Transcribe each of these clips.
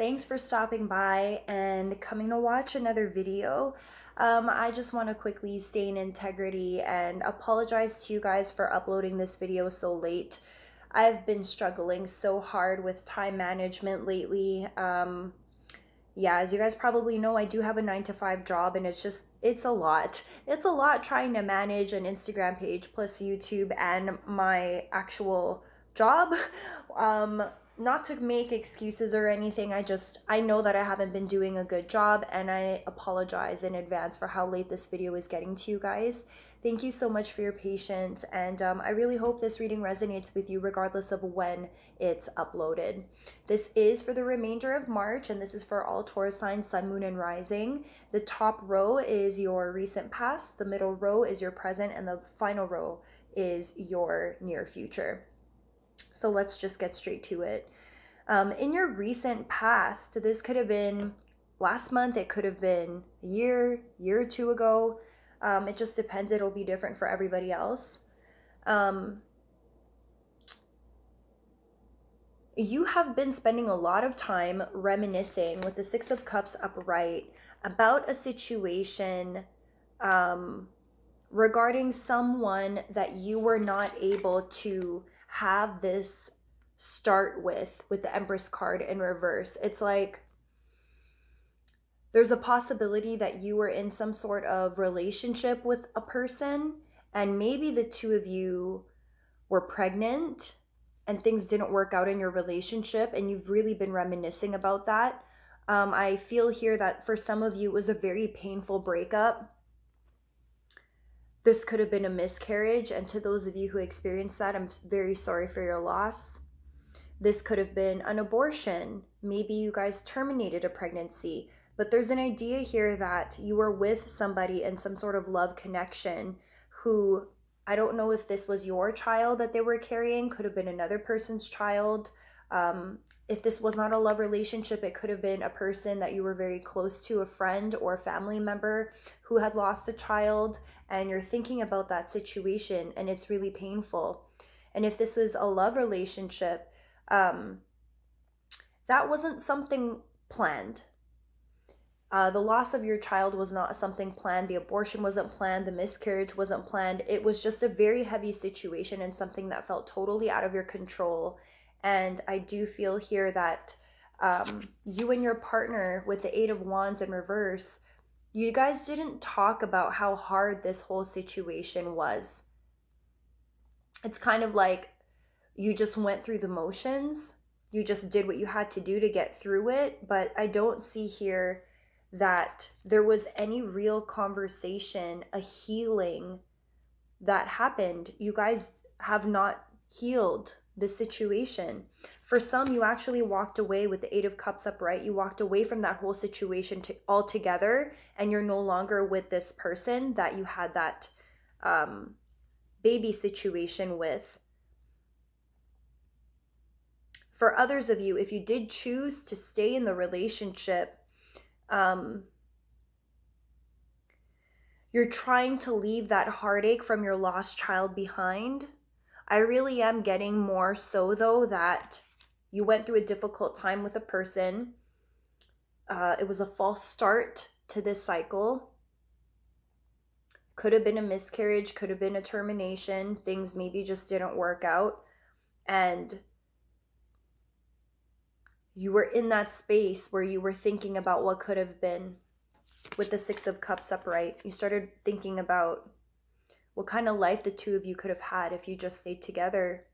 Thanks for stopping by and coming to watch another video. I just want to quickly stay in integrity and apologize to you guys for uploading this video so late. I've been struggling so hard with time management lately. Yeah, as you guys probably know, I do have a 9-to-5 job, and it's a lot. It's a lot trying to manage an Instagram page plus YouTube and my actual job. Not to make excuses or anything, I know that I haven't been doing a good job, and I apologize in advance for how late this video is getting to you guys. Thank you so much for your patience, and I really hope this reading resonates with you regardless of when it's uploaded. This is for the remainder of March, and this is for all Taurus signs, sun, moon, and rising. The top row is your recent past, the middle row is your present, and the final row is your near future. So let's just get straight to it. In your recent past, this could have been last month, it could have been a year or two ago. It just depends. It'll be different for everybody else. You have been spending a lot of time reminiscing with the Six of Cups upright about a situation regarding someone that you were not able to have this start with the Empress card in reverse. It's like there's a possibility that you were in some sort of relationship with a person, and maybe the two of you were pregnant and things didn't work out in your relationship, and you've really been reminiscing about that. I feel here that for some of you it was a very painful breakup. This could have been a miscarriage, and to those of you who experienced that, I'm very sorry for your loss. This could have been an abortion. Maybe you guys terminated a pregnancy, but there's an idea here that you were with somebody in some sort of love connection who, I don't know if this was your child that they were carrying, could have been another person's child. If this was not a love relationship, it could have been a person that you were very close to, a friend or a family member who had lost a child, and you're thinking about that situation and it's really painful. And if this was a love relationship, that wasn't something planned. The loss of your child was not something planned. The abortion wasn't planned. The miscarriage wasn't planned. It was just a very heavy situation and something that felt totally out of your control. And I do feel here that you and your partner with the Eight of Wands in reverse, you guys didn't talk about how hard this whole situation was. It's kind of like you just went through the motions. You just did what you had to do to get through it. But I don't see here that there was any real conversation, a healing that happened. You guys have not healed the situation. For some, you actually walked away with the Eight of Cups upright. You walked away from that whole situation altogether, and you're no longer with this person that you had that baby situation with. For others of you, if you did choose to stay in the relationship, you're trying to leave that heartache from your lost child behind. I really am getting more so, though, that you went through a difficult time with a person. It was a false start to this cycle. Could have been a miscarriage, could have been a termination. Things maybe just didn't work out. And you were in that space where you were thinking about what could have been. With the Six of Cups upright, you started thinking about what kind of life the two of you could have had if you just stayed together.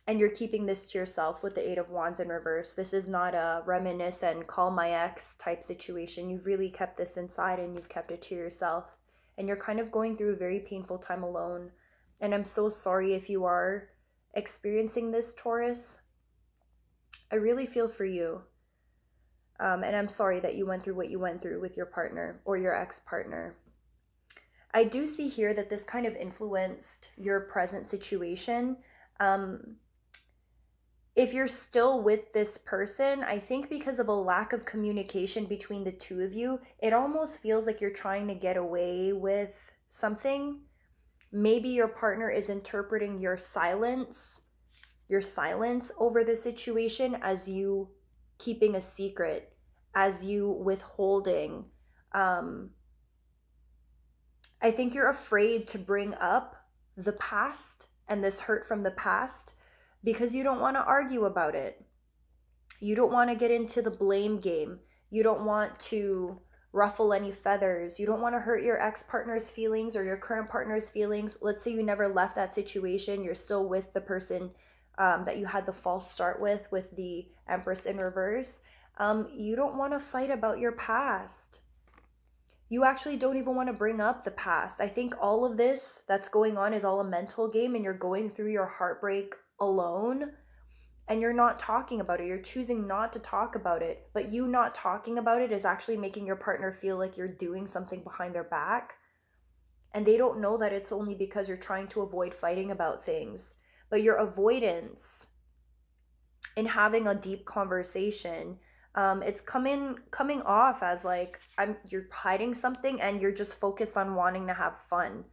And you're keeping this to yourself with the Eight of Wands in reverse. This is not a reminisce and call my ex type situation. You've really kept this inside and you've kept it to yourself. And you're kind of going through a very painful time alone. And I'm so sorry if you are experiencing this, Taurus. I really feel for you. And I'm sorry that you went through what you went through with your partner or your ex-partner. I do see here that this kind of influenced your present situation. If you're still with this person, I think because of a lack of communication between the two of you, it almost feels like you're trying to get away with something. Maybe your partner is interpreting your silence over the situation as you keeping a secret, as you withholding. I think you're afraid to bring up the past and this hurt from the past because you don't want to argue about it. You don't want to get into the blame game. You don't want to ruffle any feathers. You don't want to hurt your ex-partner's feelings or your current partner's feelings. Let's say you never left that situation. You're still with the person that you had the false start with the Empress in reverse. You don't want to fight about your past. You actually don't even want to bring up the past. I think all of this that's going on is all a mental game, and you're going through your heartbreak alone, and you're not talking about it. You're choosing not to talk about it, but you not talking about it is actually making your partner feel like you're doing something behind their back, and they don't know that it's only because you're trying to avoid fighting about things. But your avoidance in having a deep conversation, it's coming off as like you're hiding something and you're just focused on wanting to have fun.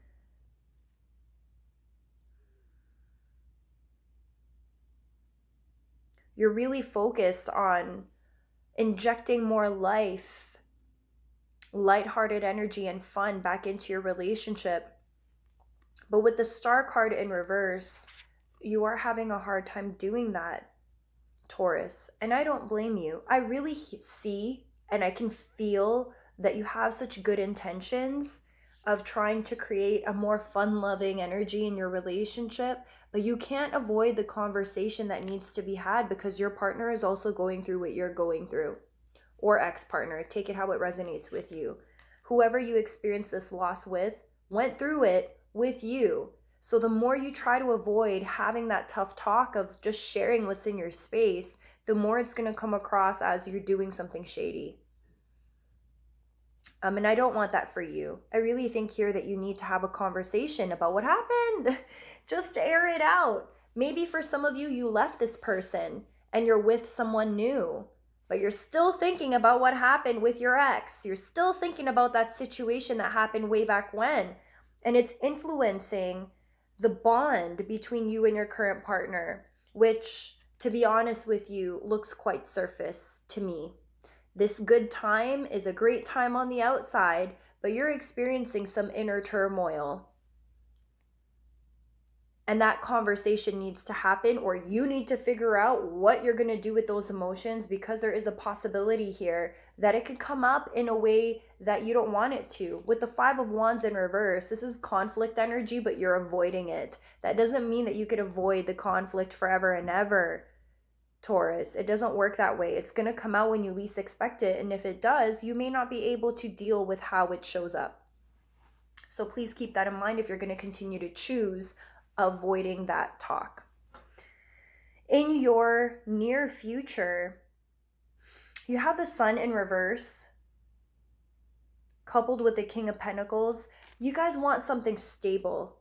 You're really focused on injecting more life, lighthearted energy and fun back into your relationship. But with the Star card in reverse, you are having a hard time doing that, Taurus. And I don't blame you. I really see and I can feel that you have such good intentions of trying to create a more fun-loving energy in your relationship, but you can't avoid the conversation that needs to be had because your partner is also going through what you're going through, or ex-partner. Take it how it resonates with you. Whoever you experience this loss with went through it with you. So the more you try to avoid having that tough talk of just sharing what's in your space, the more it's going to come across as you're doing something shady. And I don't want that for you. I really think here that you need to have a conversation about what happened, just to air it out. Maybe for some of you, you left this person and you're with someone new, but you're still thinking about what happened with your ex. You're still thinking about that situation that happened way back when, and it's influencing the bond between you and your current partner, which, to be honest with you, looks quite surface to me. This good time is a great time on the outside, but you're experiencing some inner turmoil. And that conversation needs to happen, or you need to figure out what you're going to do with those emotions, because there is a possibility here that it could come up in a way that you don't want it to. With the Five of Wands in reverse, this is conflict energy, but you're avoiding it. That doesn't mean that you could avoid the conflict forever and ever, Taurus. It doesn't work that way. It's going to come out when you least expect it. And if it does, you may not be able to deal with how it shows up. So please keep that in mind if you're going to continue to choose avoiding that talk. In your near future, you have the Sun in reverse coupled with the King of Pentacles. You guys want something stable.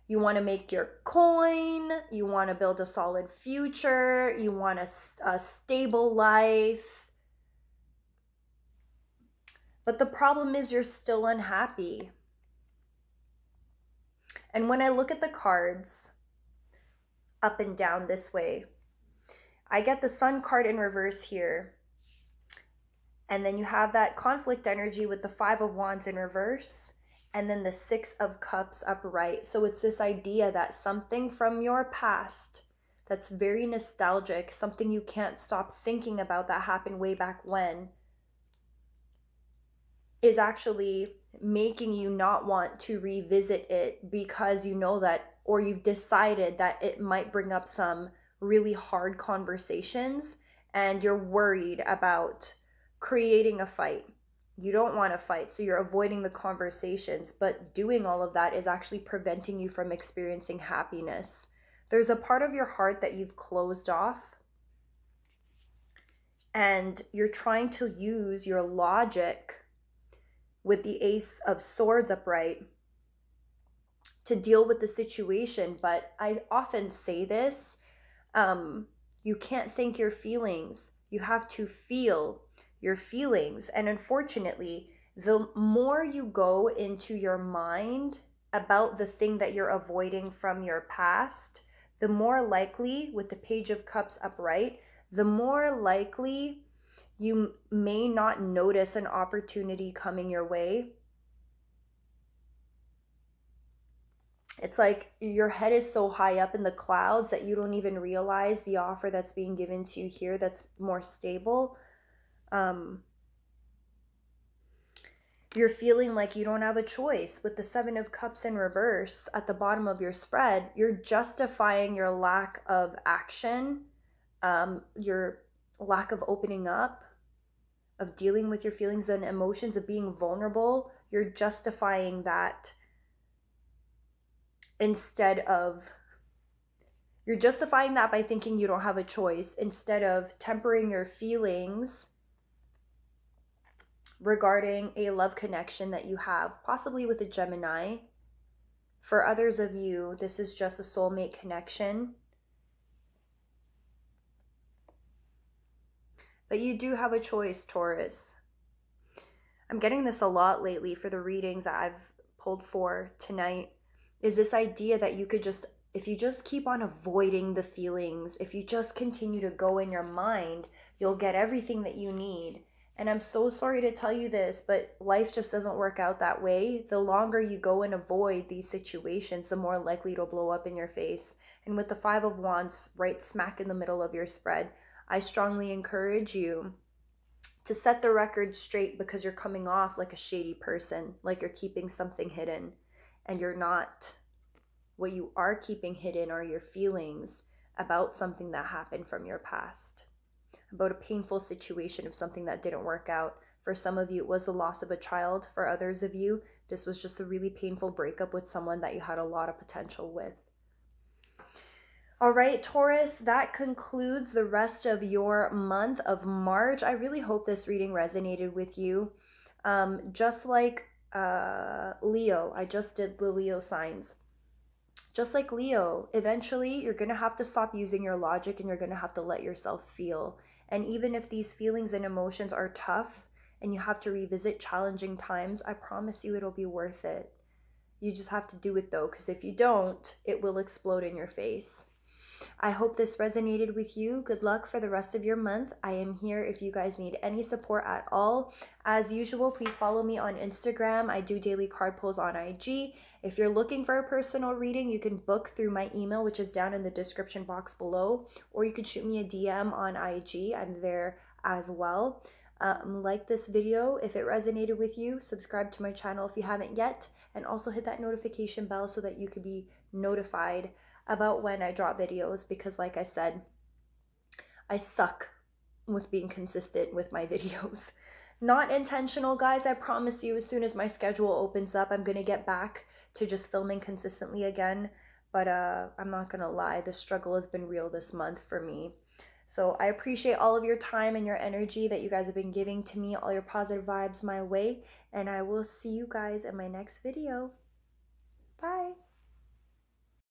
You want to make your coin. You want to build a solid future. You want a stable life. But the problem is you're still unhappy. And when I look at the cards up and down this way, I get the Sun card in reverse here. And then you have that conflict energy with the Five of Wands in reverse. And then the Six of Cups upright. So it's this idea that something from your past that's very nostalgic, something you can't stop thinking about that happened way back when, is actually making you not want to revisit it, because you know that, or you've decided that it might bring up some really hard conversations, and you're worried about creating a fight. You don't want to fight, so you're avoiding the conversations, but doing all of that is actually preventing you from experiencing happiness. There's a part of your heart that you've closed off, and you're trying to use your logic with the Ace of Swords upright to deal with the situation. But I often say this, you can't think your feelings. You have to feel your feelings. And unfortunately, the more you go into your mind about the thing that you're avoiding from your past, the more likely, with the Page of Cups upright, the more likely You may not notice an opportunity coming your way. It's like your head is so high up in the clouds that you don't even realize the offer that's being given to you here that's more stable. You're feeling like you don't have a choice. With the 7 of Cups in reverse at the bottom of your spread, you're justifying your lack of action, your lack of opening up, of dealing with your feelings and emotions, of being vulnerable. You're justifying that you're justifying that by thinking you don't have a choice, instead of tempering your feelings regarding a love connection that you have, possibly with a Gemini. For others of you, this is just a soulmate connection. But you do have a choice, Taurus. I'm getting this a lot lately for the readings that I've pulled for tonight, is this idea that you could just, if you just keep on avoiding the feelings, if you just continue to go in your mind, you'll get everything that you need. And I'm so sorry to tell you this, but life just doesn't work out that way. The longer you go and avoid these situations, the more likely it'll blow up in your face. And with the 5 of Wands right smack in the middle of your spread, I strongly encourage you to set the record straight, because you're coming off like a shady person, like you're keeping something hidden, and you're not. What you are keeping hidden are your feelings about something that happened from your past, about a painful situation of something that didn't work out. For some of you, it was the loss of a child. For others of you, this was just a really painful breakup with someone that you had a lot of potential with. All right, Taurus, that concludes the rest of your month of March. I really hope this reading resonated with you. Just like Leo, I just did the Leo signs. Just like Leo, eventually you're going to have to stop using your logic and you're going to have to let yourself feel. And even if these feelings and emotions are tough and you have to revisit challenging times, I promise you it'll be worth it. You just have to do it though, because if you don't, it will explode in your face. I hope this resonated with you. Good luck for the rest of your month. I am here if you guys need any support at all. As usual, please follow me on Instagram. I do daily card pulls on IG. If you're looking for a personal reading, you can book through my email, which is down in the description box below, or you can shoot me a DM on IG. I'm there as well. Like this video if it resonated with you. Subscribe to my channel if you haven't yet, and also hit that notification bell so that you could be notified about when I drop videos, because like I said, I suck with being consistent with my videos. Not intentional, guys. I promise you, as soon as my schedule opens up, I'm gonna get back to just filming consistently again. But I'm not gonna lie, the struggle has been real this month for me. So I appreciate all of your time and your energy that you guys have been giving to me, all your positive vibes my way, and I will see you guys in my next video. Bye.